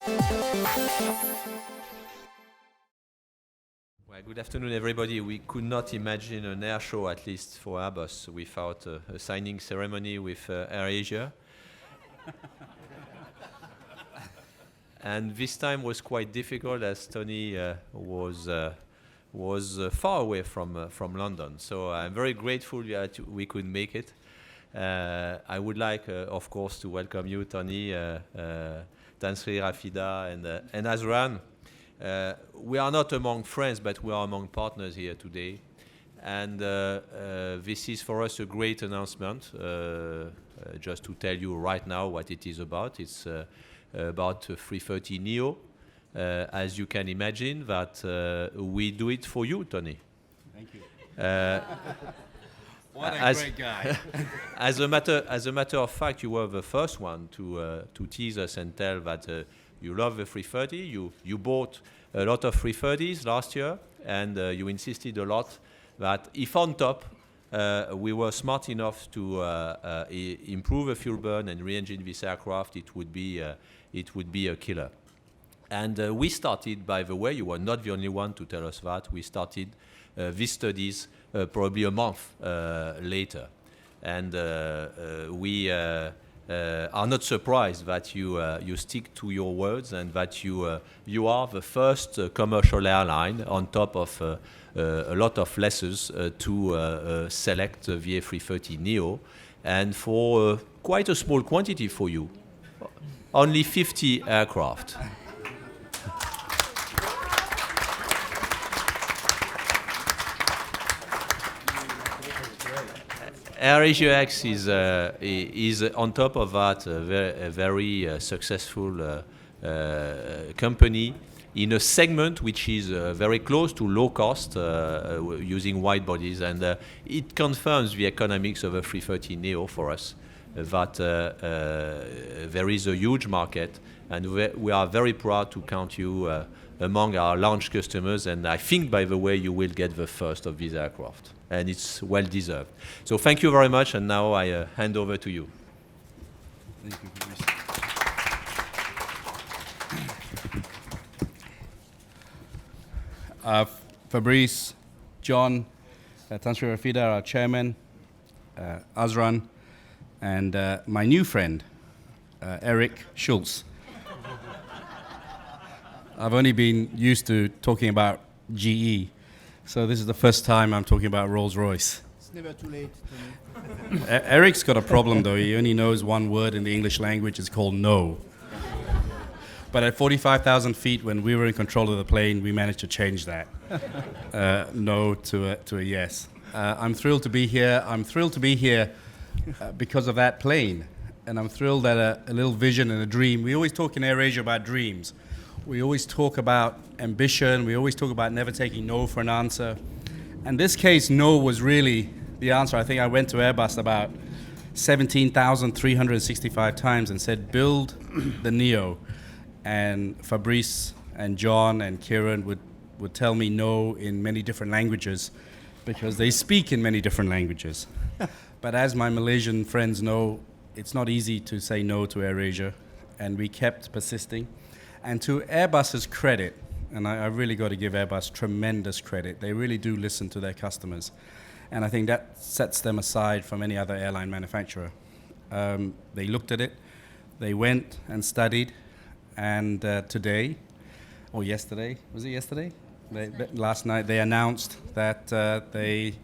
Well, good afternoon, everybody. We could not imagine an air show, at least for Airbus, without a signing ceremony with AirAsia. And this time was quite difficult as Tony was far away from London. So I'm very grateful that we could make it. I would like, of course, to welcome you, Tony, Tansri, Rafida, and Azran. We are not among friends, but we are among partners here today. And this is for us a great announcement. Just to tell you right now what it is about. It's about A330neo. As you can imagine, that we do it for you, Tony. Thank you. What a great guy. As a matter of fact, you were the first one to tease us and tell that you love the 330. You bought a lot of 330s last year, and you insisted a lot that if on top we were smart enough to improve the fuel burn and re-engine this aircraft, it would be a killer. And we started, by the way, you were not the only one to tell us that. We started these studies probably a month later. And we are not surprised that you stick to your words and that you are the first commercial airline on top of a lot of lessons to select the A330neo. And for quite a small quantity for you, only 50 aircraft. AirAsia X is on top of that a very successful company in a segment which is very close to low cost using wide bodies, and it confirms the economics of a 330neo for us, that there is a huge market, and we are very proud to count you among our launch customers, and I think, by the way, you will get the first of these aircraft, and it's well deserved. So thank you very much, and now I hand over to you. Thank you, Fabrice. Fabrice, John, Tansri Rafida, our chairman, Azran, and my new friend, Eric Schultz. I've only been used to talking about GE, so this is the first time I'm talking about Rolls-Royce. It's never too late, Tony. Eric's got a problem, though. He only knows one word in the English language. It's called no. But at 45,000 feet, when we were in control of the plane, we managed to change that. No to a yes. I'm thrilled to be here. I'm thrilled to be here because of that plane. And I'm thrilled that a little vision and a dream. We always talk in AirAsia about dreams. We always talk about ambition. We always talk about never taking no for an answer. In this case, no was really the answer. I think I went to Airbus about 17,365 times and said, build the Neo. And Fabrice and John and Kieran would tell me no in many different languages because they speak in many different languages. But as my Malaysian friends know, it's not easy to say no to AirAsia, and we kept persisting. And to Airbus's credit, and I really got to give Airbus tremendous credit, they really do listen to their customers. And I think that sets them aside from any other airline manufacturer. They looked at it, they went and studied, and today, or yesterday, was it yesterday? Last night, they announced that they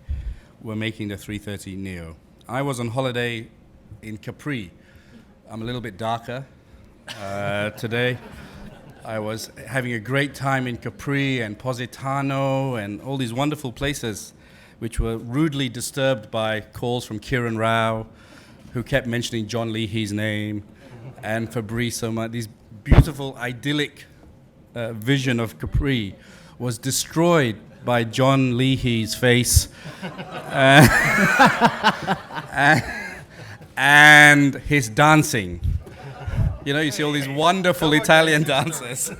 were making the 330neo. I was on holiday in Capri. I'm a little bit darker today. I was having a great time in Capri and Positano and all these wonderful places, which were rudely disturbed by calls from Kiran Rao, who kept mentioning John Leahy's name, and Fabrice so much. These beautiful, idyllic vision of Capri was destroyed by John Leahy's face and his dancing. You know, you see all these wonderful Italian dancers.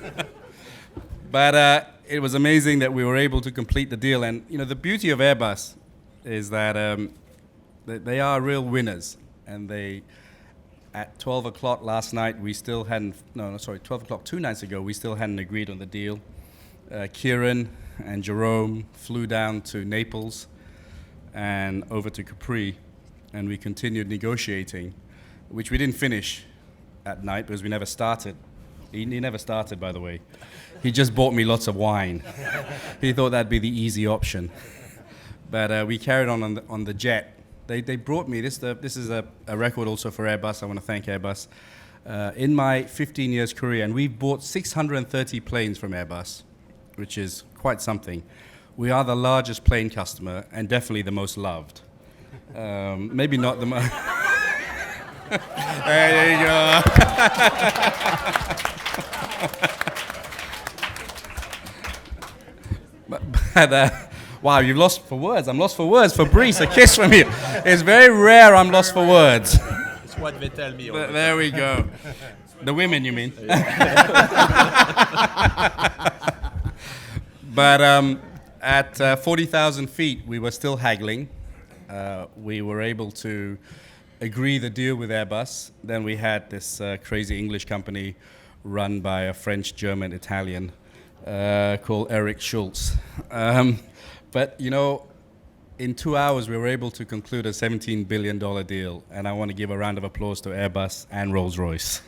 But it was amazing that we were able to complete the deal. And, you know, the beauty of Airbus is that they are real winners. And they At 12 o'clock last night, we still hadn't, 12 o'clock 2 nights ago, we still hadn't agreed on the deal. Kieran and Jerome flew down to Naples and over to Capri, and we continued negotiating, which we didn't finish at night because we never started. He never started, by the way. He just bought me lots of wine. He thought that'd be the easy option. But we carried on the jet. They brought me, this is a record also for Airbus. I want to thank Airbus. In my 15 years career, and we've bought 630 planes from Airbus, which is quite something. We are the largest plane customer and definitely the most loved. Maybe not the most. There you go. but wow, you've lost for words. I'm lost for words. Fabrice, a kiss from you. It's very rare I'm lost for words. It's what they tell me. There we go. The women, you mean? But at 40,000 feet, we were still haggling. We were able to agree the deal with Airbus. Then we had this crazy English company run by a French, German, Italian called Eric Schultz. But, you know, in 2 hours, we were able to conclude a $17 billion deal. And I want to give a round of applause to Airbus and Rolls-Royce.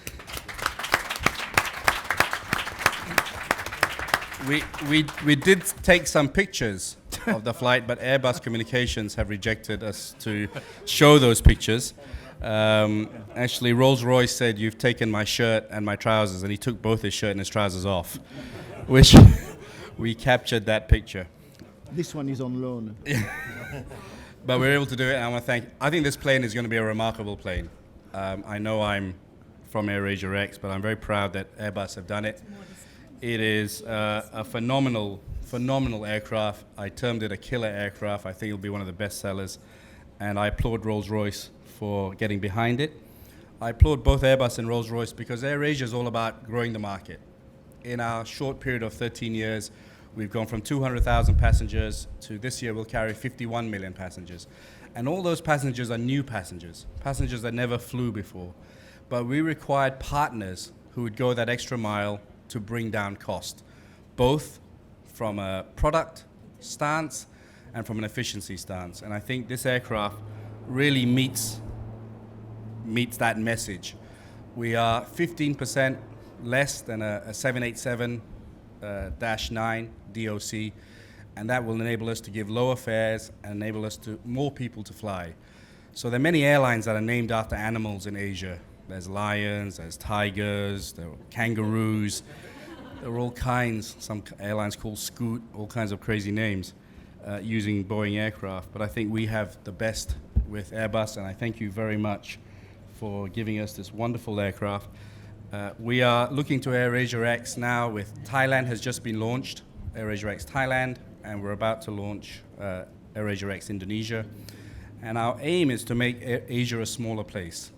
We did take some pictures of the flight, but Airbus Communications have rejected us to show those pictures. Actually, Rolls-Royce said, "You've taken my shirt and my trousers," and he took both his shirt and his trousers off, which we captured that picture. This one is on loan. But we were able to do it, and I think this plane is going to be a remarkable plane. I know I'm from AirAsia X, but I'm very proud that Airbus have done it. It is a phenomenal aircraft. I termed it a killer aircraft. I think it'll be one of the best sellers. And I applaud Rolls-Royce for getting behind it. I applaud both Airbus and Rolls-Royce because AirAsia is all about growing the market. In our short period of 13 years, we've gone from 200,000 passengers to this year we'll carry 51 million passengers. And all those passengers are new passengers that never flew before. But we required partners who would go that extra mile to bring down cost, both from a product stance and from an efficiency stance. And I think this aircraft really meets that message. We are 15% less than a 787-9 DOC, and that will enable us to give lower fares and enable us to more people to fly. So there are many airlines that are named after animals in Asia. There's lions, there's tigers, there are kangaroos. There are all kinds, some airlines call Scoot, all kinds of crazy names using Boeing aircraft. But I think we have the best with Airbus, and I thank you very much for giving us this wonderful aircraft. We are looking to AirAsia X now with Thailand has just been launched, AirAsia X Thailand, and we're about to launch AirAsia X Indonesia. And our aim is to make Asia a smaller place,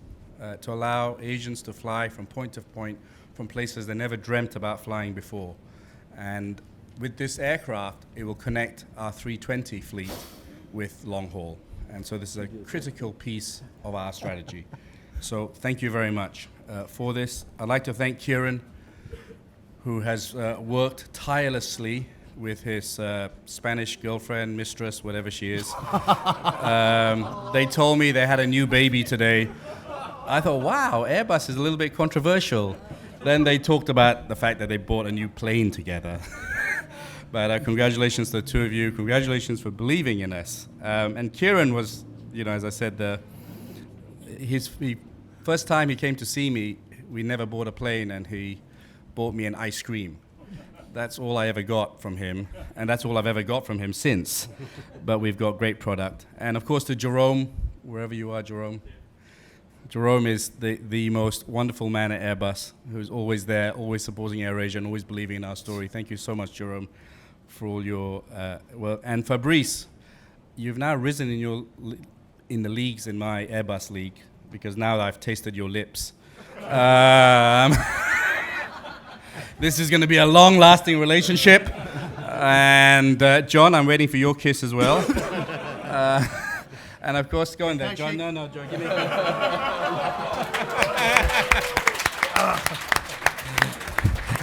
to allow Asians to fly from point to point from places they never dreamt about flying before. And with this aircraft, it will connect our 320 fleet with long haul. And so this is a critical piece of our strategy. So thank you very much for this. I'd like to thank Kieran, who has worked tirelessly with his Spanish girlfriend, mistress, whatever she is. They told me they had a new baby today. I thought, wow, Airbus is a little bit controversial. Then they talked about the fact that they bought a new plane together. But congratulations to the two of you. Congratulations for believing in us. And Kieran was, you know, as I said, his first time he came to see me, we never bought a plane, and he bought me an ice cream. That's all I ever got from him, and that's all I've ever got from him since. But we've got great product. And of course to Jerome, wherever you are, Jerome. Jerome is the most wonderful man at Airbus, who's always there, always supporting AirAsia, and always believing in our story. Thank you so much, Jerome, for all your well. And Fabrice, you've now risen in the leagues in my Airbus league, because now I've tasted your lips. This is going to be a long-lasting relationship. And John, I'm waiting for your kiss as well. And of course, go in there, John. No, John, give me a kiss.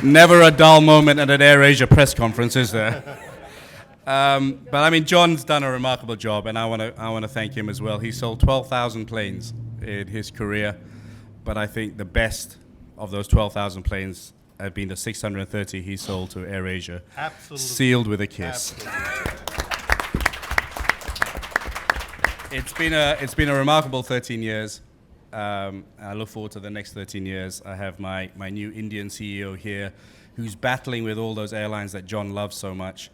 Never a dull moment at an AirAsia press conference, is there? But I mean, John's done a remarkable job, and I want to thank him as well. He sold 12,000 planes in his career, but I think the best of those 12,000 planes have been the 630 he sold to AirAsia. Absolutely. Sealed with a kiss. It's been a remarkable 13 years. I look forward to the next 13 years. I have my new Indian CEO here, who's battling with all those airlines that John loves so much,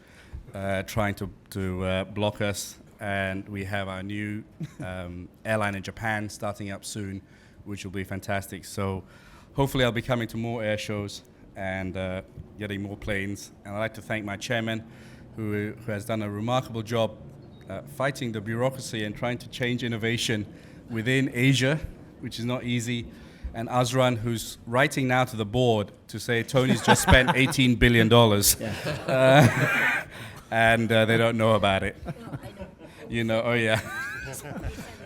trying to block us. And we have our new airline in Japan starting up soon, which will be fantastic. So hopefully I'll be coming to more air shows and getting more planes. And I'd like to thank my chairman, who has done a remarkable job fighting the bureaucracy and trying to change innovation within Asia, which is not easy. And Azran, who's writing now to the board to say Tony's just spent $18 billion. And they don't know about it. No, I don't. You know, oh yeah.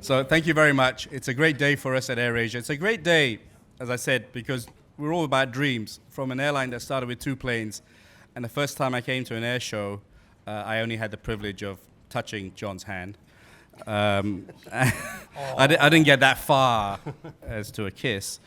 So thank you very much. It's a great day for us at AirAsia. It's a great day, as I said, because we're all about dreams. From an airline that started with 2 planes, and the first time I came to an air show, I only had the privilege of touching John's hand. I didn't get that far as to a kiss,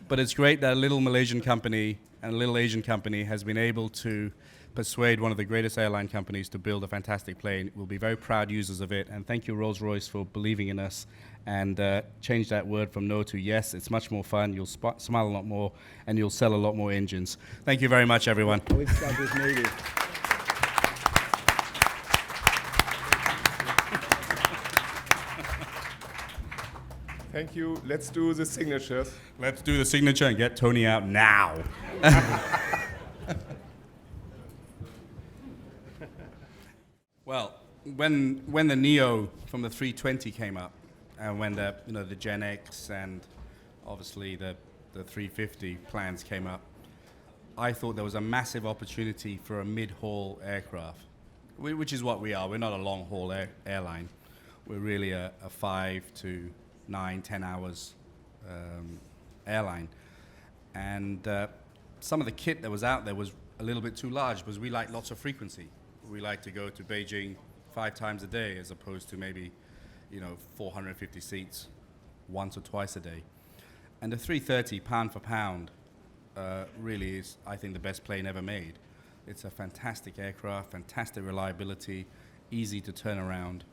but it's great that a little Malaysian company and a little Asian company has been able to persuade one of the greatest airline companies to build a fantastic plane. We'll be very proud users of it, and thank you, Rolls-Royce, for believing in us and change that word from no to yes. It's much more fun. You'll smile a lot more, and you'll sell a lot more engines. Thank you very much, everyone. We've got this maybe. Thank you. Let's do the signatures. Let's do the signature and get Tony out now. Well, when the Neo from the 320 came up, and when the Gen X and obviously the 350 plans came up, I thought there was a massive opportunity for a mid-haul aircraft, which is what we are. We're not a long-haul airline. We're really a 5 to 9, 10 hours airline. And some of the kit that was out there was a little bit too large because we like lots of frequency. We like to go to Beijing 5 times a day as opposed to maybe 450 seats once or twice a day. And the 330, pound for pound, really is, I think, the best plane ever made. It's a fantastic aircraft, fantastic reliability, easy to turn around.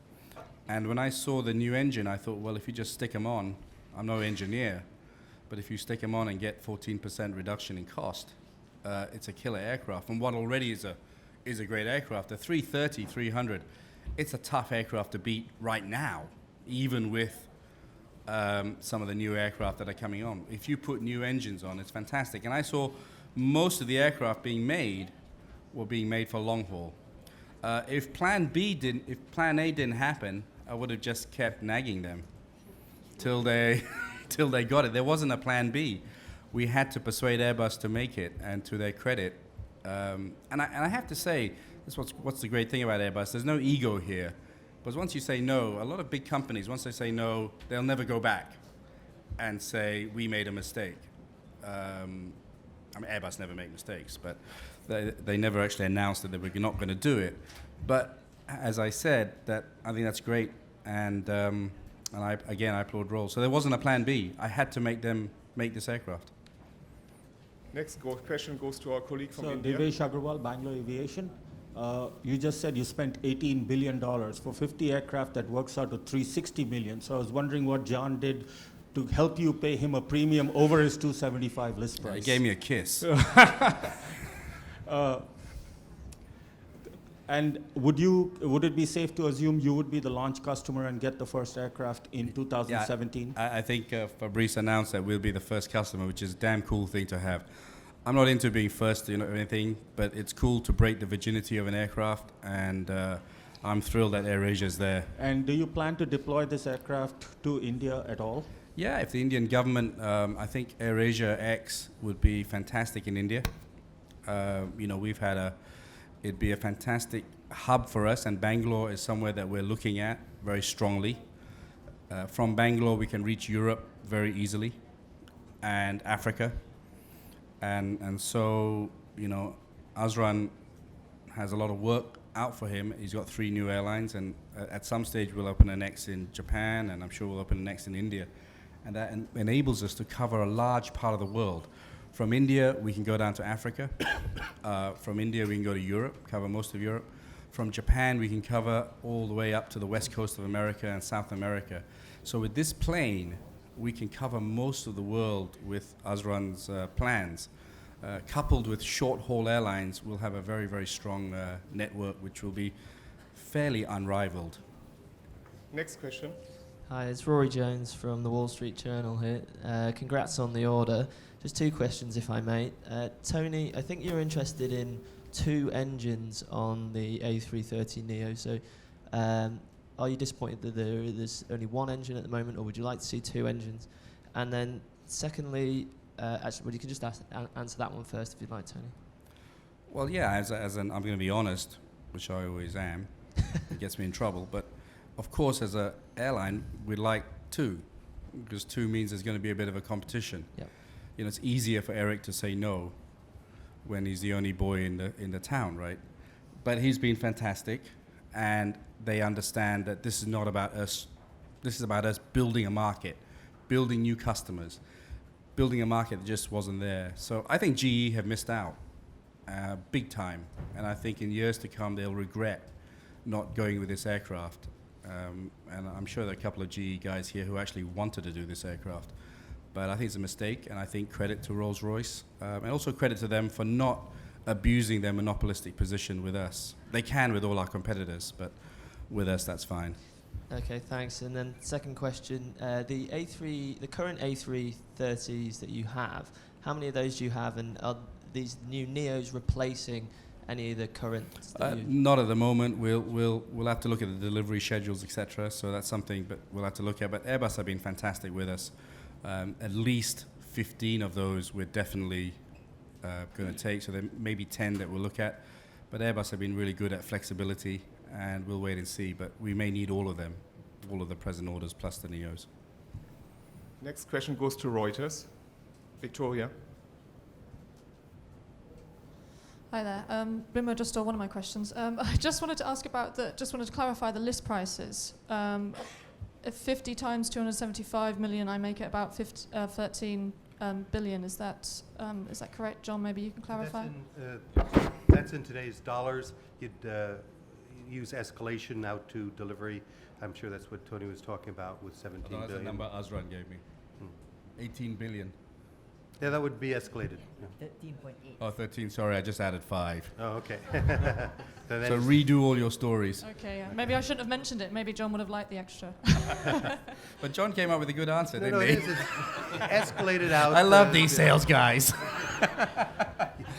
And when I saw the new engine, I thought, well, if you just stick them on, I'm no engineer, but if you stick them on and get 14% reduction in cost, it's a killer aircraft. And what already is a great aircraft, the 330-300, it's a tough aircraft to beat right now, even with some of the new aircraft that are coming on. If you put new engines on, it's fantastic. And I saw most of the aircraft being made were being made for long haul. If Plan A didn't happen, I would have just kept nagging them till they got it. There wasn't a Plan B. We had to persuade Airbus to make it, and to their credit. And I have to say, that's what's the great thing about Airbus. There's no ego here. Because once you say no, a lot of big companies, once they say no, they'll never go back and say, we made a mistake. I mean, Airbus never make mistakes, but they never actually announced that they were not going to do it. But as I said, I think that's great. And I applaud Rolls. So there wasn't a Plan B. I had to make them make this aircraft. Next question goes to our colleague from India. Devesh Agrawal, Bangalore Aviation. You just said you spent $18 billion for 50 aircraft. That works out to $360 million. So I was wondering what John did to help you pay him a premium over his $275 list price. He gave me a kiss. And would it be safe to assume you would be the launch customer and get the first aircraft in 2017? Yeah, I think Fabrice announced that we'll be the first customer, which is a damn cool thing to have. I'm not into being first, or anything, but it's cool to break the virginity of an aircraft, and I'm thrilled that AirAsia is there. And do you plan to deploy this aircraft to India at all? Yeah, if the Indian government, I think AirAsia X would be fantastic in India. It'd be a fantastic hub for us, and Bangalore is somewhere that we're looking at very strongly. From Bangalore, we can reach Europe very easily. and Africa. And so, you know, Azran has a lot of work out for him. He's got 3 new airlines, and at some stage we'll open a next in Japan, and I'm sure we'll open a next in India. And that enables us to cover a large part of the world. From India, we can go down to Africa. From India, we can go to Europe, cover most of Europe. From Japan, we can cover all the way up to the west coast of America and South America. So with this plane, we can cover most of the world with Azran's plans. Coupled with short-haul airlines, we'll have a very, very strong network, which will be fairly unrivaled. Next question. Hi, it's Rory Jones from the Wall Street Journal here. Congrats on the order. Just 2 questions, if I may. Tony, I think you're interested in 2 engines on the A330neo. So are you disappointed that there's only 1 engine at the moment, or would you like to see 2 engines? And then secondly, actually, well, you can just answer that one first if you'd like, Tony. Well, yeah, I'm going to be honest, which I always am. It gets me in trouble. But of course, as an airline, we'd like 2, because 2 means there's going to be a bit of a competition. Yep. You know, it's easier for Eric to say no when he's the only boy in the town, right? But he's been fantastic, and they understand that this is not about us. This is about us building a market, building new customers, building a market that just wasn't there. So I think GE have missed out big time, and I think in years to come they'll regret not going with this aircraft. And I'm sure there are a couple of GE guys here who actually wanted to do this aircraft. But I think it's a mistake, and I think credit to Rolls-Royce, and also credit to them for not abusing their monopolistic position with us. They can with all our competitors, but with us, that's fine. Okay, thanks. And then second question, the current A330s that you have, how many of those do you have, and are these new Neos replacing any of the current? Not at the moment. We'll have to look at the delivery schedules, etc. So that's something, but we'll have to look at. But Airbus have been fantastic with us. At least 15 of those we're definitely going to take. So there may be 10 that we'll look at. But Airbus have been really good at flexibility, and we'll wait and see. But we may need all of them, all of the present orders plus the Neos. Next question goes to Reuters. Victoria. Hi there. Brimmo just stole one of my questions. I just wanted to ask about just wanted to clarify the list prices. If 50 times 275 million, I make it about 13 billion. Is that correct, John? Maybe you can clarify. That's in today's dollars. You'd use escalation out to delivery. I'm sure that's what Tony was talking about with 17 billion. That's the number Azran gave me. 18 billion. Yeah, that would be escalated. Yeah. 13.8. Oh, 13. Sorry, I just added 5. Oh, okay. So redo all your stories. Okay, yeah. Maybe I shouldn't have mentioned it. Maybe John would have liked the extra. But John came up with a good answer, didn't he? It's escalated out. I love these sales guys.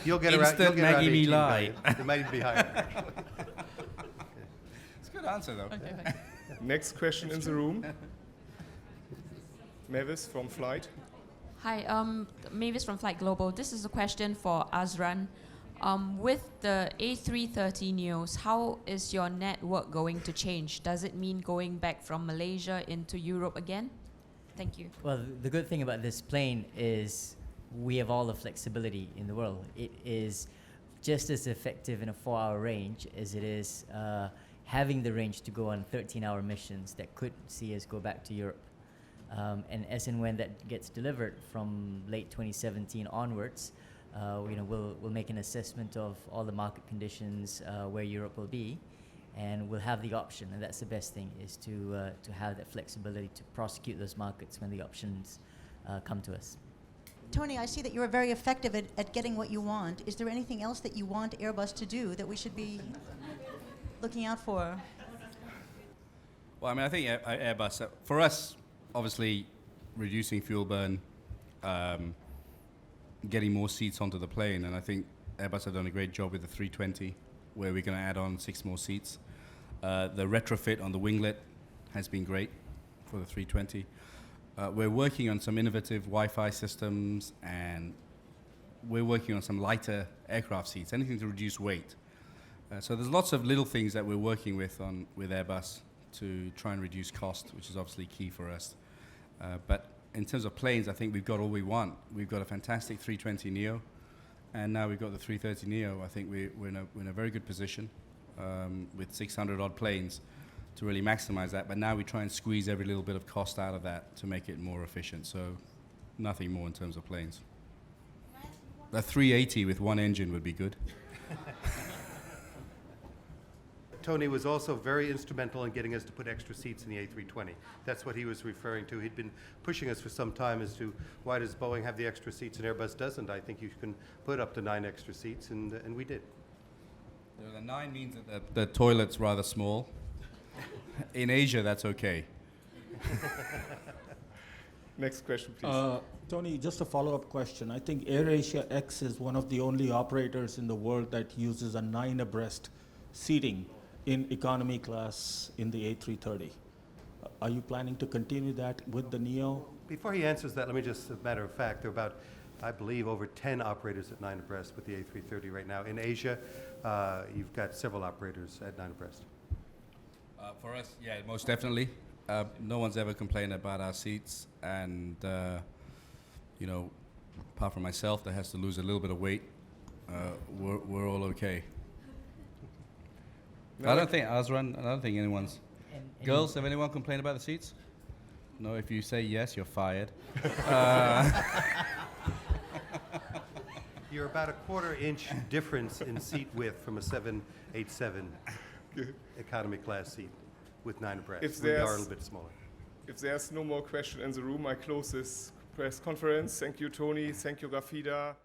You'll get Instant around Maggie me 18 lie. billion. It might be higher. It's a good answer, though. Okay, thanks. Next question in the room. Mavis from Flight. Hi, Mavis from Flight Global. This is a question for Azran. With the A330neos, how is your network going to change? Does it mean going back from Malaysia into Europe again? Thank you. Well, the good thing about this plane is we have all the flexibility in the world. It is just as effective in a 4-hour range as it is having the range to go on 13-hour missions that could see us go back to Europe. And as and when that gets delivered from late 2017 onwards, we'll make an assessment of all the market conditions where Europe will be, and we'll have the option. And that's the best thing, is to have that flexibility to prosecute those markets when the options come to us. Tony, I see that you're very effective at getting what you want. Is there anything else that you want Airbus to do that we should be looking out for? Well, I mean, I think Airbus, for us, obviously, reducing fuel burn, getting more seats onto the plane, and I think Airbus have done a great job with the 320, where we're going to add on 6 more seats. The retrofit on the winglet has been great for the 320. We're working on some innovative Wi-Fi systems, and we're working on some lighter aircraft seats, anything to reduce weight. So there's lots of little things that we're working with Airbus to try and reduce cost, which is obviously key for us. But in terms of planes, I think we've got all we want. We've got a fantastic 320neo, and now we've got the 330neo. I think we're in a very good position with 600 odd planes to really maximize that. But now we try and squeeze every little bit of cost out of that to make it more efficient. So nothing more in terms of planes. A 380 with one engine would be good. Tony was also very instrumental in getting us to put extra seats in the A320. That's what he was referring to. He'd been pushing us for some time as to why does Boeing have the extra seats and Airbus doesn't. I think you can put up to 9 extra seats, and we did. The 9 means that the toilet's rather small. In Asia, that's okay. Next question, please. Tony, just a follow-up question. I think AirAsia X is one of the only operators in the world that uses a 9 abreast seating in economy class in the A330. Are you planning to continue that with the Neo? Before he answers that, let me just, as a matter of fact, there are about, I believe, over 10 operators at 9 abreast with the A330 right now. In Asia, you've got several operators at 9 abreast. For us, yeah, most definitely. No one's ever complained about our seats, and you know, apart from myself that has to lose a little bit of weight, we're all okay. I don't think anyone's. Girls, have anyone complained about the seats? No, if you say yes, you're fired. You're about a quarter-inch difference in seat width from a 787 economy class seat with 9 abreast. We are a little bit smaller. If there's no more question in the room, I close this press conference. Thank you, Tony. Thank you, Rafida.